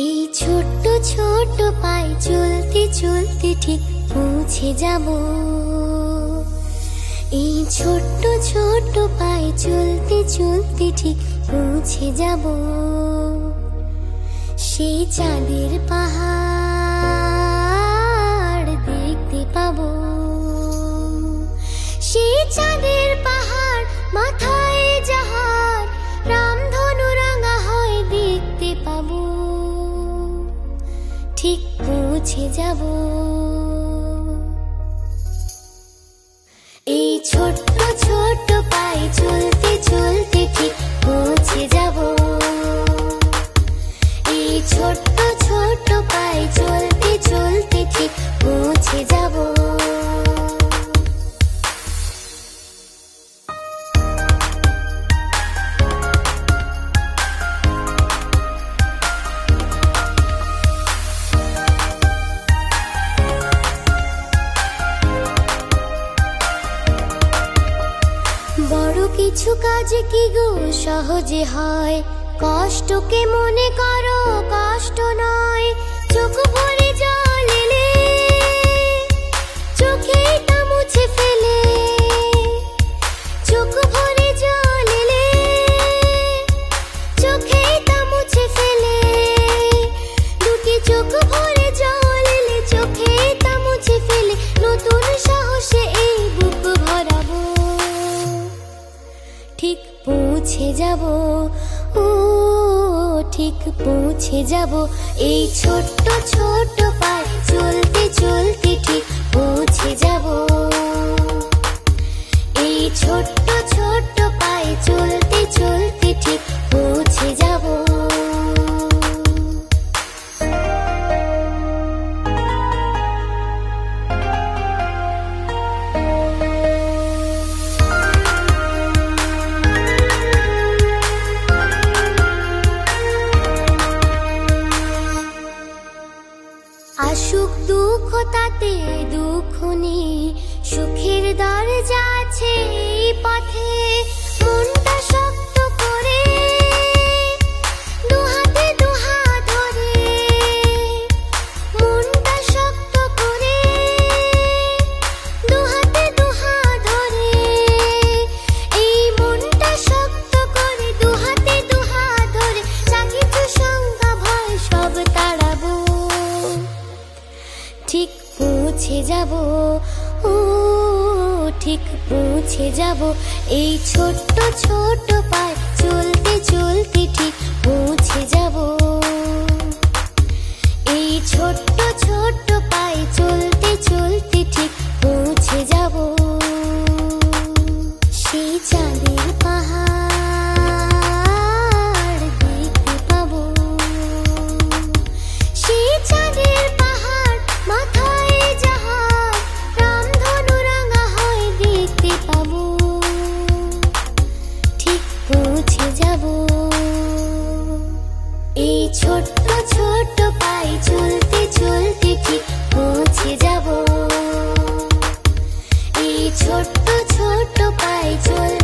এই ছোট্ট ছোট্ট পায়ে চলতে চলতে ঠিক পৌঁছে যাব। এই ছোট্ট ছোট্ট পায়ে চলতে চলতে ঠিক পৌঁছে যাব সেই চাঁদের পাহাড় দেখতে পাবো। সেই চাঁদের পাহাড় মাথায় যাহার রামধনু রাঙা হয় দেখতে পাবো। ঠিক পৌঁছে যাব। এই ছোট্ট ছোট্ট পায়ে চলতে চলতে ঠিক পৌঁছে যাব। এই ছোট্ট ছোট্ট পায়ে চলতে চলতে ঠিক পৌঁছে যাব। বড় কিছু কাজ কি গো সহজে হয়, কষ্টকে মনে করো কষ্ট নয়। চোখ ভরে জল এলে চোখেটা মুছে ফেলে, চোখ ভরে জল এলে চোখেটা মুছে ফেলে। দুটি চোখ ভরে জল এলে চোখেটা মুছে ফেলে, নতুন সাহসে এই বুক ভরাবো। ঠিক পৌঁছে যাব, ও ঠিক পৌঁছে যাব। এই ছোট্ট ছোট্ট পায়ে চলতে চলতে ঠিক পৌঁছে যাব। এই ছোট্ট ছোট্ট পায়ে চলতে চলতে ঠিক পৌঁছে যাব। আসুক দুঃখ তাতে দুঃখ নেই, সুখের দরজা আছে এই পথে। মনটা শক্ত করে দুহাতে দুহাত ধরে, মনটা শক্ত করে দুহাতে দুহাত ধরে। এই মনটা শক্ত করে দুহাতে দুহাত ধরে, যা কিছু শঙ্কা ভয় সব তাড়াবো। ঠিক পৌঁছে যাব, ও ঠিক পৌঁছে যাব। এই ছোট্ট ছোট্ট পায়ে চলতে চলতে ঠিক পৌঁছে যাব। এই ছোট্ট ছোট্ট পায়ে চলতে চলতে ঠিক পৌঁছে যাব। সেই চাঁদের পাহাড় দেখতে পাবো। সেই চাঁদের পাহাড় মাথায় যাহার রামধনু রাঙা হয় দেখতে পাবো। ঠিক পৌঁছে যাব। এই ছোট্ট ছোট্ট পায়ে চলতে চলতে ঠিক পৌঁছে যাব। এই ছোট্ট ছোট্ট পায়ে চলতে